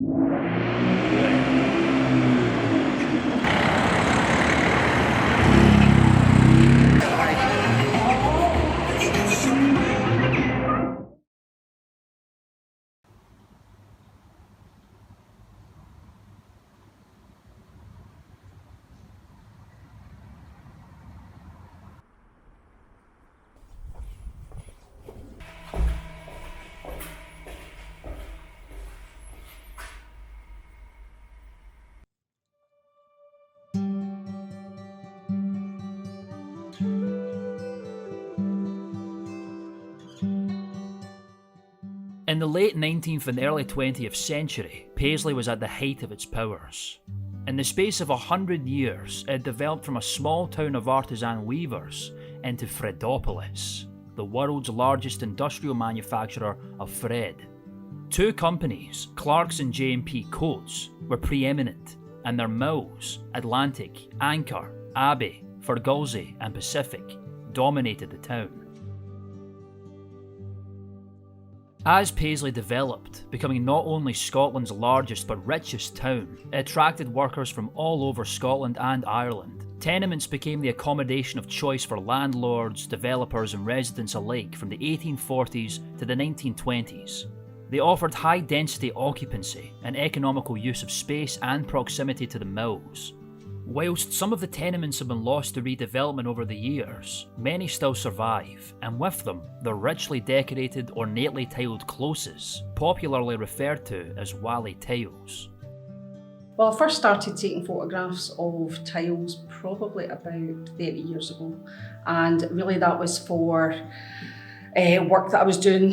In the late 19th and early 20th century, Paisley was at the height of its powers. In the space of 100 years, it developed from a small town of artisan weavers into Fredopolis, the world's largest industrial manufacturer of thread. Two companies, Clarke's and J&P Coats, were preeminent, and their mills, Atlantic, Anchor, Abbey, Fergulze and Pacific, dominated the town. As Paisley developed, becoming not only Scotland's largest but richest town, it attracted workers from all over Scotland and Ireland. Tenements became the accommodation of choice for landlords, developers and residents alike from the 1840s to the 1920s. They offered high-density occupancy and economical use of space and proximity to the mills. Whilst some of the tenements have been lost to redevelopment over the years, many still survive, and with them, the richly decorated, ornately tiled closes, popularly referred to as wally tiles. Well, I first started taking photographs of tiles probably about 30 years ago, and really that was for work that I was doing,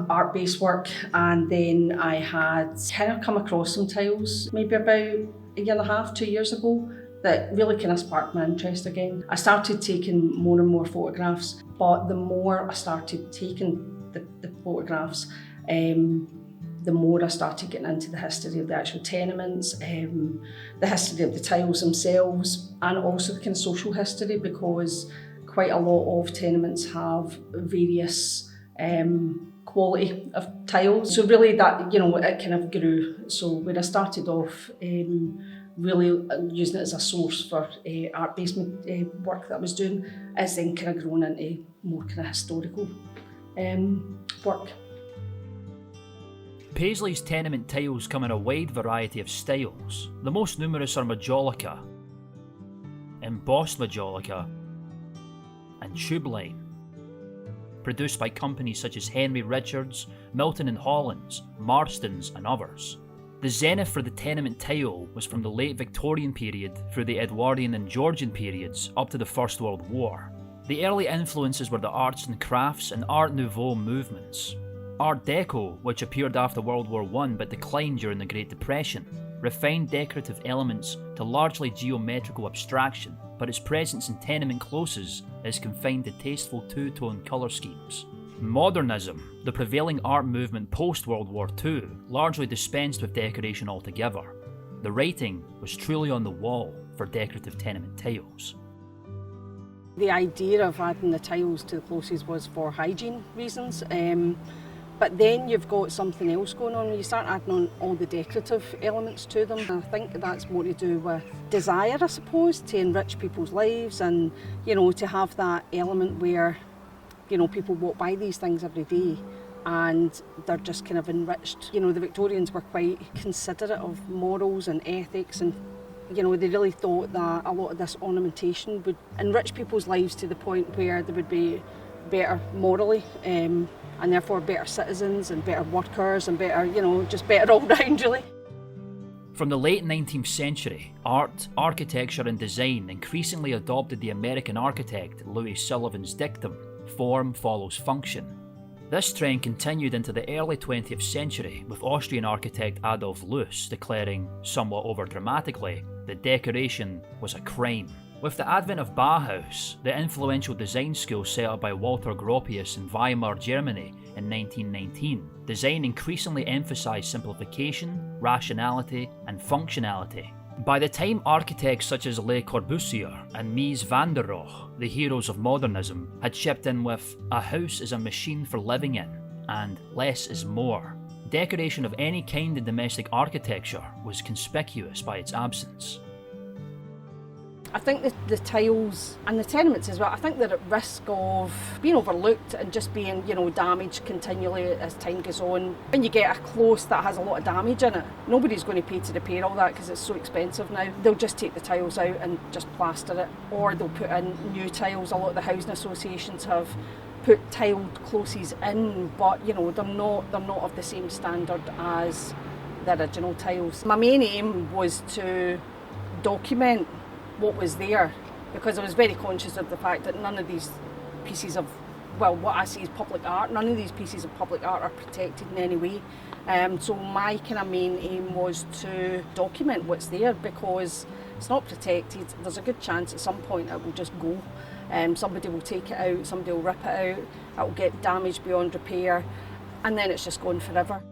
art-based work, and then I had kind of come across some tiles maybe about a year and a half, 2 years ago, that really kind of sparked my interest again. I started taking more and more photographs, but the more I started taking the photographs, the more I started getting into the history of the actual tenements, the history of the tiles themselves, and also the kind of social history, because quite a lot of tenements have various quality of tiles. So really that, it kind of grew. So when I started off really using it as a source for art-based work that I was doing, it's then kind of grown into more kind of historical work. Paisley's tenement tiles come in a wide variety of styles. The most numerous are majolica, embossed majolica, and tubeline, produced by companies such as Henry Richards, Milton and Hollands, Marston's and others. The zenith for the tenement tile was from the late Victorian period through the Edwardian and Georgian periods up to the First World War. The early influences were the arts and crafts and Art Nouveau movements. Art Deco, which appeared after World War I but declined during the Great Depression, refined decorative elements to largely geometrical abstraction, but its presence in tenement closes is confined to tasteful two-tone colour schemes. Modernism, the prevailing art movement post-World War II, largely dispensed with decoration altogether. The writing was truly on the wall for decorative tenement tiles. The idea of adding the tiles to the closes was for hygiene reasons. But then you've got something else going on. You start adding on all the decorative elements to them. And I think that's more to do with desire, I suppose, to enrich people's lives and, to have that element where, people walk by these things every day and they're just kind of enriched. The Victorians were quite considerate of morals and ethics, and, they really thought that a lot of this ornamentation would enrich people's lives to the point where they would be better morally, and therefore better citizens and better workers and better, just better all round really. From the late 19th century, art, architecture and design increasingly adopted the American architect Louis Sullivan's dictum, form follows function. This trend continued into the early 20th century, with Austrian architect Adolf Loos declaring, somewhat overdramatically, that decoration was a crime. With the advent of Bauhaus, the influential design school set up by Walter Gropius in Weimar, Germany in 1919, design increasingly emphasised simplification, rationality and functionality. By the time architects such as Le Corbusier and Mies van der Rohe, the heroes of modernism, had chipped in with "a house is a machine for living in" and "less is more," Decoration of any kind in domestic architecture was conspicuous by its absence. I think the tiles and the tenements as well, I think they're at risk of being overlooked and just being, damaged continually as time goes on. When you get a close that has a lot of damage in it, nobody's going to pay to repair all that because it's so expensive now. They'll just take the tiles out and just plaster it, or they'll put in new tiles. A lot of the housing associations have put tiled closes in, but they're not of the same standard as the original tiles. My main aim was to document what was there, because I was very conscious of the fact that none of these pieces of, what I see as public art, none of these pieces of public art are protected in any way. So my kind of main aim was to document what's there, because it's not protected. There's a good chance at some point it will just go. Somebody will take it out, somebody will rip it out, it will get damaged beyond repair, and then it's just gone forever.